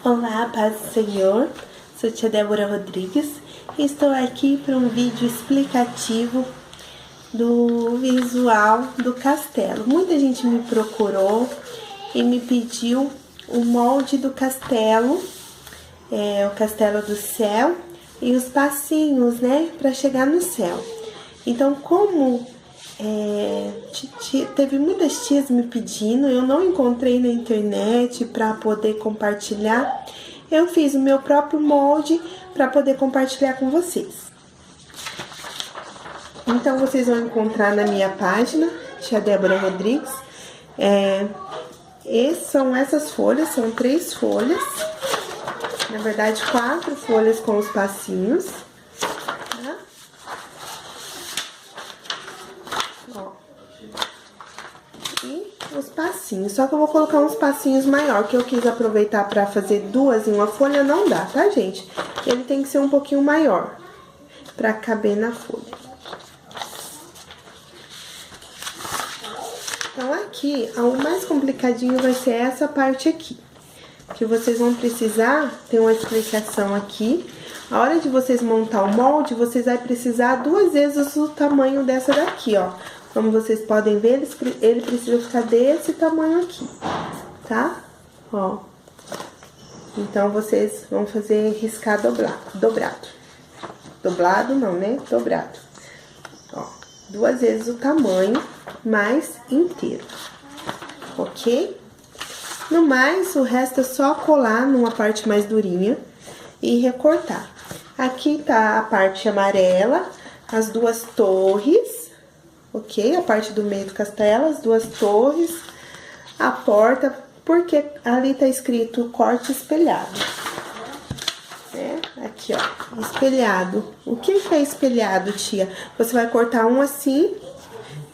Olá, paz do Senhor, sou tia Débora Rodrigues e estou aqui para um vídeo explicativo do visual do castelo. Muita gente me procurou e me pediu o molde do castelo, o castelo do céu e os passinhos, né, para chegar no céu. Então, como teve muitas tias me pedindo, eu não encontrei na internet para poder compartilhar, eu fiz o meu próprio molde para poder compartilhar com vocês. Então, vocês vão encontrar na minha página, tia Débora Rodrigues. São essas folhas, são 3 folhas, na verdade 4 folhas com os passinhos. E os passinhos, só que eu vou colocar uns passinhos maior, que eu quis aproveitar para fazer 2 em uma folha, não dá, tá, gente? Ele tem que ser um pouquinho maior, para caber na folha. Então, aqui, o mais complicadinho vai ser essa parte aqui, que vocês vão precisar ter uma explicação aqui. A hora de vocês montar o molde, vocês vão precisar 2 vezes o tamanho dessa daqui, ó. Como vocês podem ver, ele precisa ficar desse tamanho aqui, tá? Ó. Então, vocês vão fazer riscar dobrado. Dobrado não, né? Dobrado. Ó, 2 vezes o tamanho, mais inteiro, ok? No mais, o resto é só colar numa parte mais durinha e recortar. Aqui tá a parte amarela, as 2 torres, ok? A parte do meio do castelo, as 2 torres, a porta, porque ali tá escrito corte espelhado, né? Aqui, ó, espelhado. O que é espelhado, tia? Você vai cortar um assim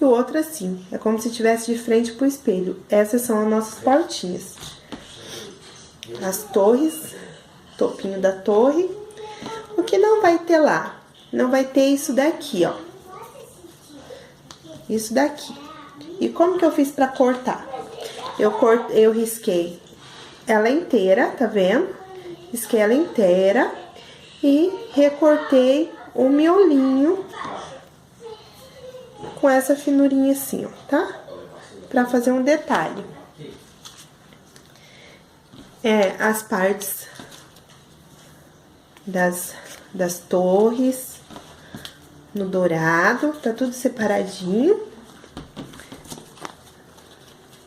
e o outro assim. É como se estivesse de frente pro espelho. Essas são as nossas portinhas. As torres, topinho da torre. O que não vai ter lá? Não vai ter isso daqui, ó. Isso daqui. E como que eu fiz pra cortar? Eu risquei ela inteira, tá vendo? Risquei ela inteira e recortei o miolinho com essa finurinha assim, ó, tá? Pra fazer um detalhe. As partes das torres no dourado, tá tudo separadinho.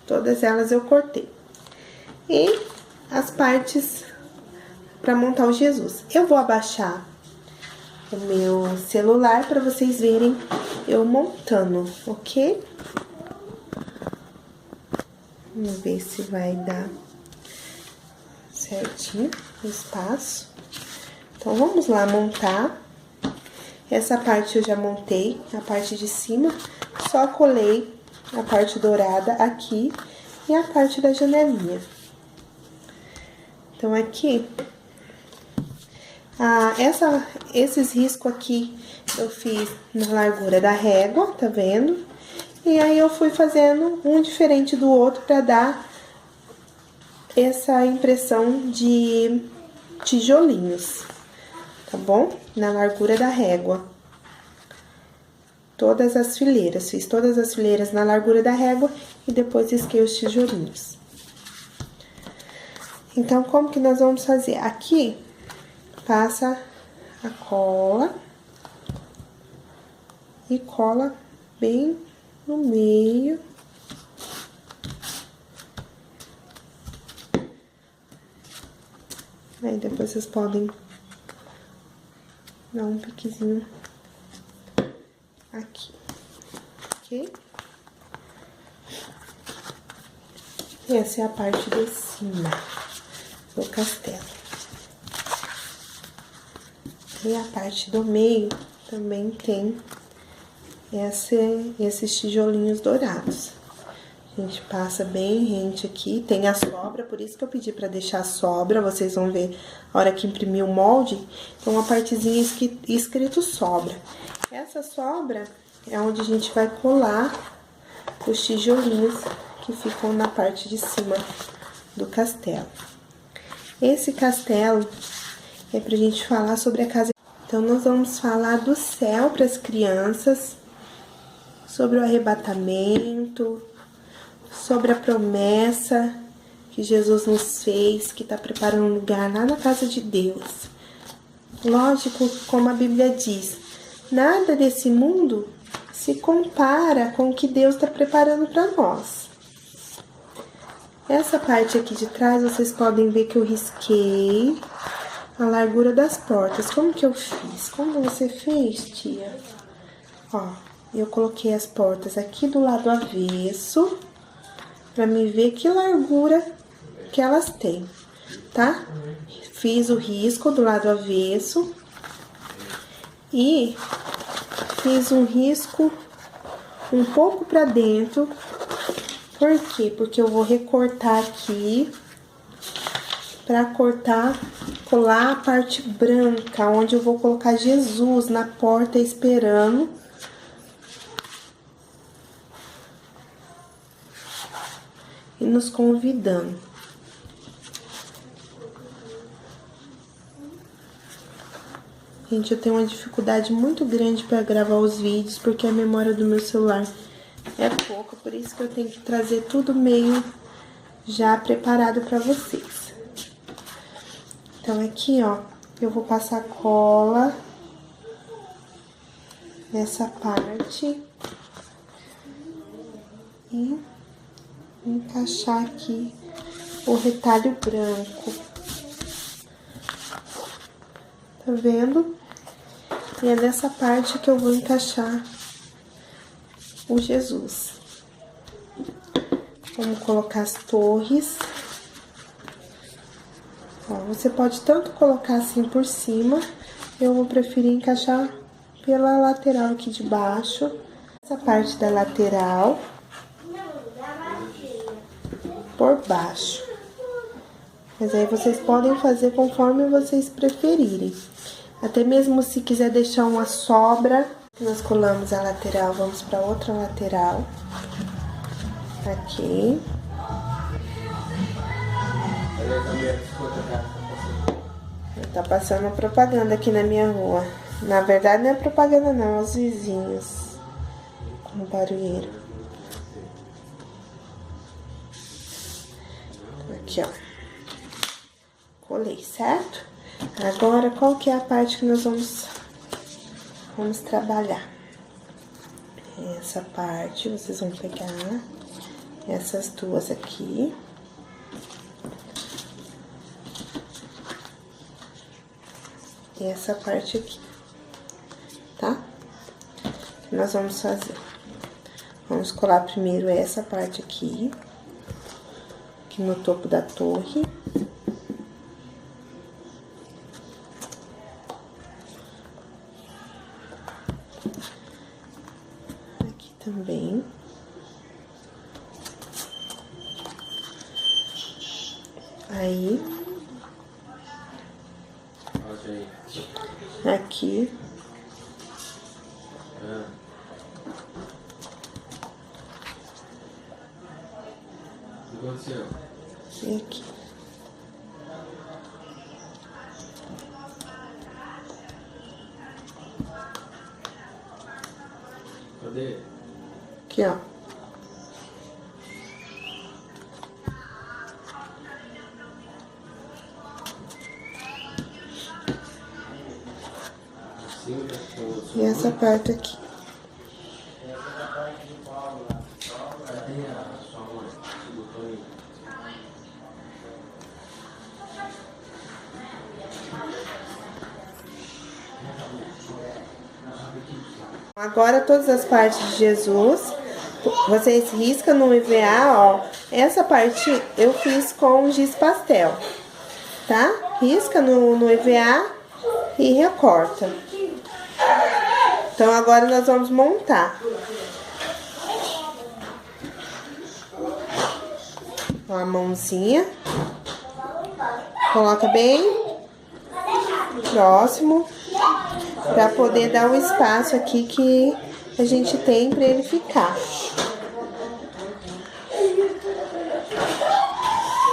Todas elas eu cortei. E as partes para montar o Jesus. Eu vou abaixar o meu celular para vocês verem eu montando, ok? Vamos ver se vai dar certinho o espaço. Então, vamos lá montar. Essa parte eu já montei, a parte de cima, só colei a parte dourada aqui e a parte da janelinha. Então, aqui, esses riscos aqui eu fiz na largura da régua, tá vendo? E aí, eu fui fazendo um diferente do outro pra dar essa impressão de tijolinhos, tá bom? Na largura da régua. Todas as fileiras, fiz todas as fileiras na largura da régua e depois risquei os tijolinhos. Então, como que nós vamos fazer? Aqui, passa a cola e cola bem no meio. Aí, depois vocês podem dar um piquezinho aqui, ok? Essa é a parte de cima do castelo. E a parte do meio também tem esses tijolinhos dourados. A gente passa bem rente aqui, tem a sobra, por isso que eu pedi pra deixar a sobra, vocês vão ver a hora que imprimir o molde, tem uma partezinha escrito sobra. Essa sobra é onde a gente vai colar os tijolinhos que ficam na parte de cima do castelo. Esse castelo é pra gente falar sobre a casa. Então, nós vamos falar do céu para as crianças, sobre o arrebatamento, sobre a promessa que Jesus nos fez, que está preparando um lugar lá na casa de Deus. Lógico, como a Bíblia diz, nada desse mundo se compara com o que Deus está preparando para nós. Essa parte aqui de trás, vocês podem ver que eu risquei a largura das portas. Como que eu fiz? Como você fez, tia? Ó, eu coloquei as portas aqui do lado avesso, pra me ver que largura que elas têm, tá? Fiz o risco do lado avesso e fiz um risco um pouco pra dentro. Por quê? Porque eu vou recortar aqui pra cortar, colar a parte branca, onde eu vou colocar Jesus na porta esperando. E nos convidando. Gente, eu tenho uma dificuldade muito grande para gravar os vídeos, porque a memória do meu celular é pouca, por isso que eu tenho que trazer tudo meio já preparado para vocês. Então, aqui, ó, eu vou passar cola nessa parte e encaixar aqui o retalho branco. Tá vendo? E é nessa parte que eu vou encaixar o Jesus. Vamos colocar as torres. Ó, você pode tanto colocar assim por cima, eu vou preferir encaixar pela lateral aqui de baixo. Essa parte da lateral por baixo. Mas aí vocês podem fazer conforme vocês preferirem. Até mesmo se quiser deixar uma sobra, nós colamos a lateral, vamos para outra lateral. Aqui. Tá passando uma propaganda aqui na minha rua. Na verdade não é propaganda não, é os vizinhos com barulheiro. Aqui, ó. Colei, certo? Agora, qual que é a parte que nós vamos trabalhar? Essa parte, vocês vão pegar essas duas aqui. E essa parte aqui, tá? O que nós vamos fazer? Vamos colar primeiro essa parte aqui no topo da torre. Aqui também. Aí. Aqui. E aqui. Cadê? Aqui, ó. E essa parte aqui. Agora, todas as partes de Jesus, vocês riscam no EVA, ó. Essa parte eu fiz com giz pastel, tá? Risca no EVA e recorta. Então, agora nós vamos montar. Ó, a mãozinha. Coloca bem próximo, pra poder dar o espaço aqui que a gente tem pra ele ficar.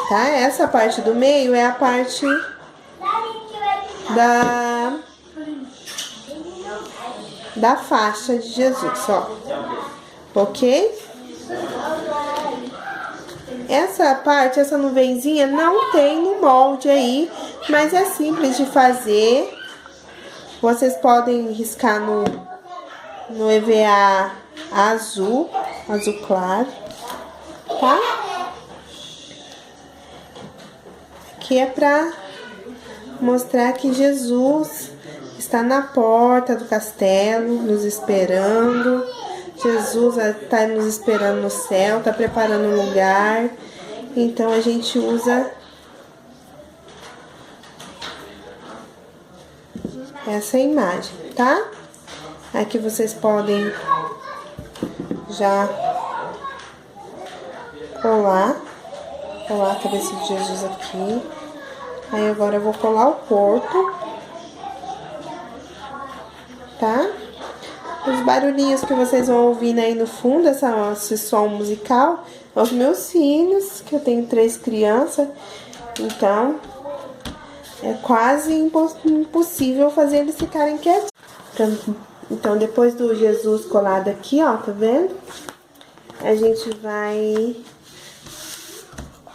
tá? Essa parte do meio é a parte da faixa de Jesus, ó. Ok? Essa parte, essa nuvenzinha não tem no molde aí, mas é simples de fazer. Vocês podem riscar no EVA azul claro, tá? Aqui é pra mostrar que Jesus está na porta do castelo, nos esperando. Jesus está nos esperando no céu, está preparando um lugar. Então a gente usa essa imagem, tá? Aqui vocês podem já colar a cabeça de Jesus aqui. Aí agora eu vou colar o corpo, tá? Os barulhinhos que vocês vão ouvindo aí no fundo, esse som musical, são os meus filhos, que eu tenho 3 crianças, então é quase impossível fazer eles ficarem quietos. Então depois do Jesus colado aqui, ó, tá vendo? A gente vai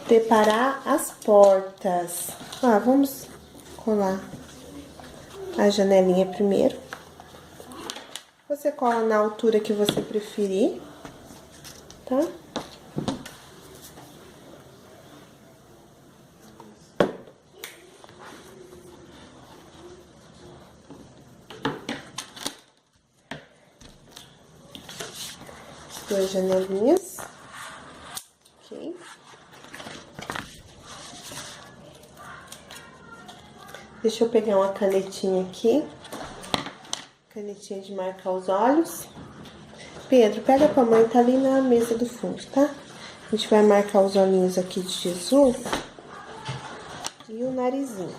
preparar as portas. Ó, vamos colar a janelinha primeiro. Você cola na altura que você preferir, tá? As 2 janelinhas. Ok. Deixa eu pegar uma canetinha aqui. Canetinha de marcar os olhos. Pedro, pega pra mãe, tá ali na mesa do fundo, tá? A gente vai marcar os olhinhos aqui de Jesus e o narizinho.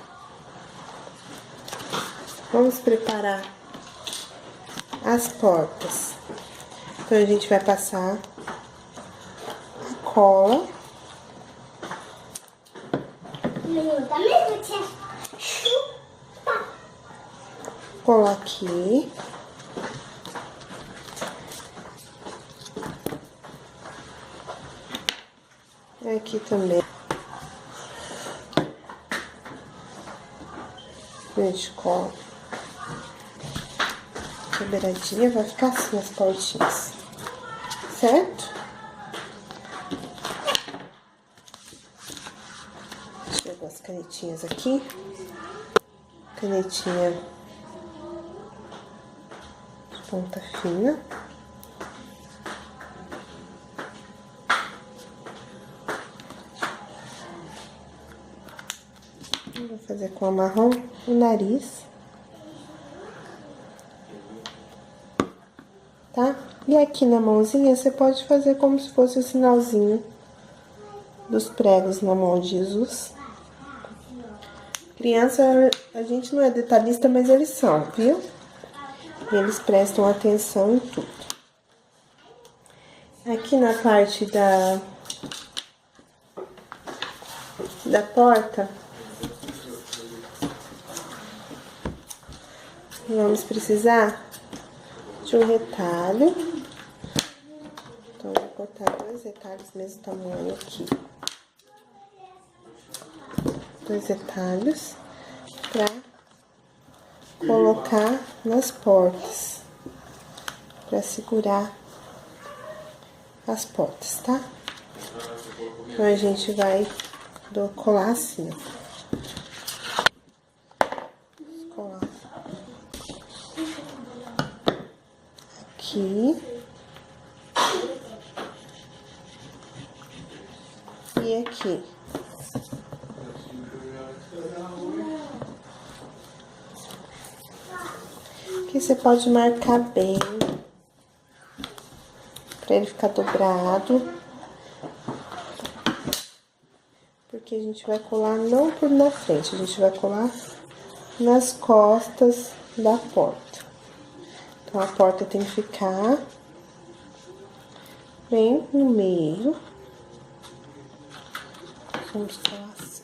Vamos preparar as portas. Então a gente vai passar a cola. Colar aqui. Aqui também. A gente cola. A beiradinha vai ficar assim as portinhas. Certo? Chegou as canetinhas aqui. Canetinha ponta fina. Vou fazer com a marrom o nariz. Tá? E aqui na mãozinha você pode fazer como se fosse o sinalzinho dos pregos na mão de Jesus. Criança, a gente não é detalhista, mas eles são, viu? Eles prestam atenção em tudo. Aqui na parte da porta, vamos precisar de um retalho. Então, eu vou cortar 2 retalhos do mesmo tamanho aqui. 2 retalhos para colocar nas portas, para segurar as portas, tá? Então a gente vai colar assim, ó. Colar aqui e aqui. Aqui você pode marcar bem, pra ele ficar dobrado. Porque a gente vai colar não por na frente, a gente vai colar nas costas da porta. Então, a porta tem que ficar bem no meio. Consolação.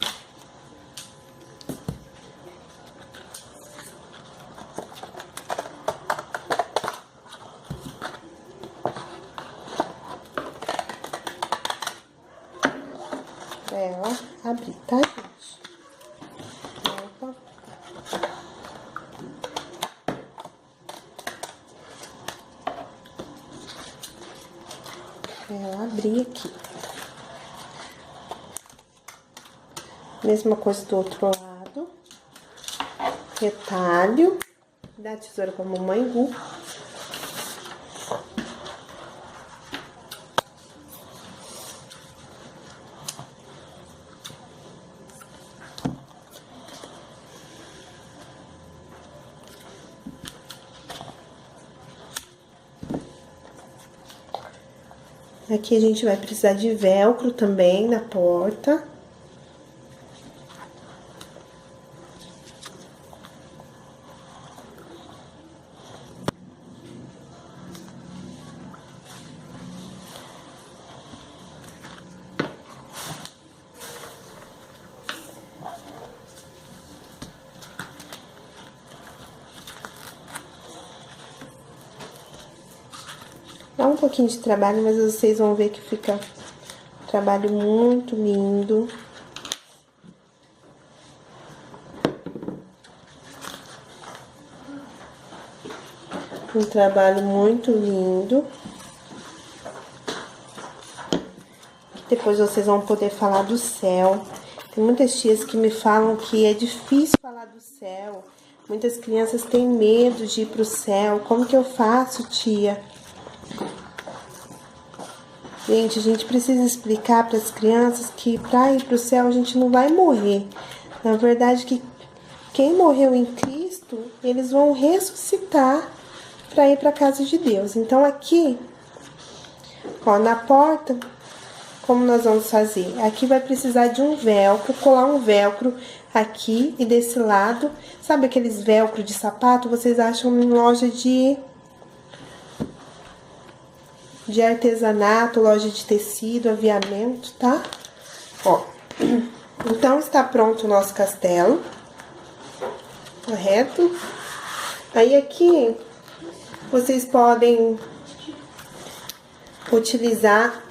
Pra ela abrir, tá, gente? Opa. Pra ela abrir aqui. Mesma coisa do outro lado. Retalho. Dá a tesoura pra mamãe Gu. Aqui a gente vai precisar de velcro também na porta. Dá um pouquinho de trabalho, mas vocês vão ver que fica um trabalho muito lindo. Um trabalho muito lindo. Depois vocês vão poder falar do céu. Tem muitas tias que me falam que é difícil falar do céu. Muitas crianças têm medo de ir pro céu. Como que eu faço, tia? Gente, a gente precisa explicar para as crianças que para ir para o céu a gente não vai morrer. Na verdade, que quem morreu em Cristo, eles vão ressuscitar para ir para a casa de Deus. Então aqui, ó, na porta, como nós vamos fazer? Aqui vai precisar de um velcro, colar um velcro aqui e desse lado. Sabe aqueles velcro de sapato? Vocês acham em loja de artesanato, loja de tecido, aviamento, tá? Ó, então está pronto o nosso castelo, correto? Aí aqui, vocês podem utilizar,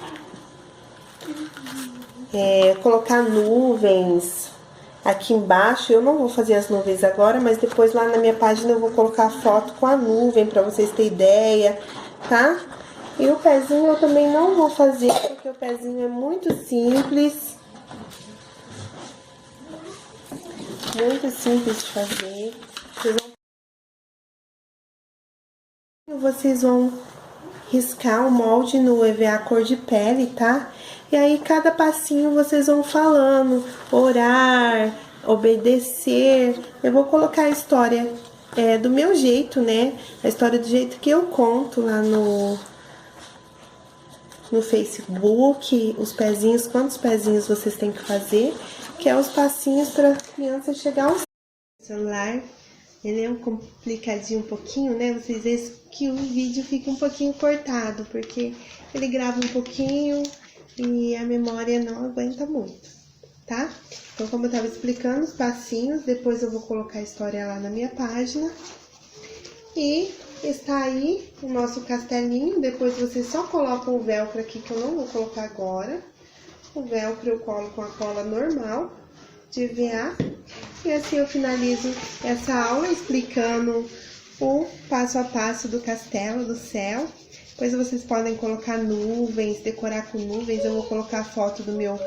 colocar nuvens aqui embaixo. Eu não vou fazer as nuvens agora, mas depois lá na minha página eu vou colocar a foto com a nuvem, pra vocês terem ideia, tá? E o pezinho eu também não vou fazer, porque o pezinho é muito simples. Muito simples de fazer. Vocês vão riscar o molde no EVA cor de pele, tá? E aí, cada passinho vocês vão falando, orar, obedecer. Eu vou colocar a história do meu jeito, né? A história do jeito que eu conto lá no Facebook, os pezinhos, quantos pezinhos vocês têm que fazer, que é os passinhos para a criança chegar ao celular. Ele é um complicadinho um pouquinho, né? Vocês veem que o vídeo fica um pouquinho cortado, porque ele grava um pouquinho e a memória não aguenta muito, tá? Então, como eu tava explicando os passinhos, depois eu vou colocar a história lá na minha página. E está aí o nosso castelinho. Depois vocês só colocam o velcro aqui, que eu não vou colocar agora. O velcro eu colo com a cola normal de EVA. E assim eu finalizo essa aula explicando o passo a passo do castelo do céu. Depois vocês podem colocar nuvens, decorar com nuvens. Eu vou colocar a foto do meu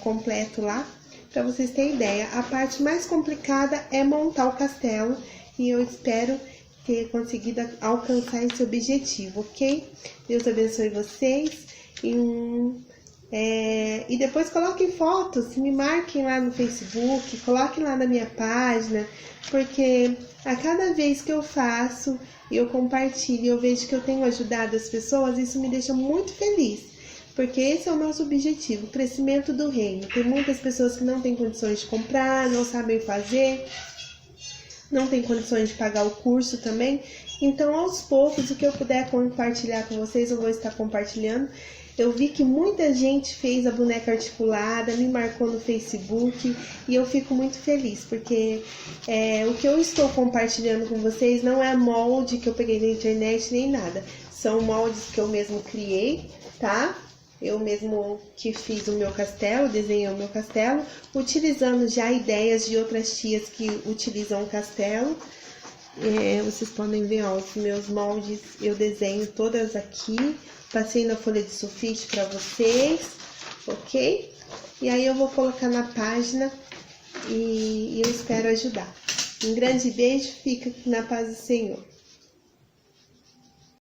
completo lá, para vocês terem ideia. A parte mais complicada é montar o castelo, e eu espero ter conseguido alcançar esse objetivo, ok? Deus abençoe vocês. E depois coloquem fotos, me marquem lá no Facebook, coloquem lá na minha página, porque a cada vez que eu faço e eu compartilho, eu vejo que eu tenho ajudado as pessoas, isso me deixa muito feliz, porque esse é o nosso objetivo, o crescimento do reino. Tem muitas pessoas que não têm condições de comprar, não sabem fazer, não tem condições de pagar o curso também. Então, aos poucos, o que eu puder compartilhar com vocês, eu vou estar compartilhando. Eu vi que muita gente fez a boneca articulada, me marcou no Facebook e eu fico muito feliz, porque o que eu estou compartilhando com vocês não é molde que eu peguei na internet nem nada. São moldes que eu mesmo criei, tá? Eu mesmo que fiz o meu castelo, desenhei o meu castelo, utilizando já ideias de outras tias que utilizam o castelo. Vocês podem ver, ó, os meus moldes, eu desenho todas aqui. Passei na folha de sulfite para vocês, ok? E aí eu vou colocar na página e eu espero ajudar. Um grande beijo, fica na paz do Senhor.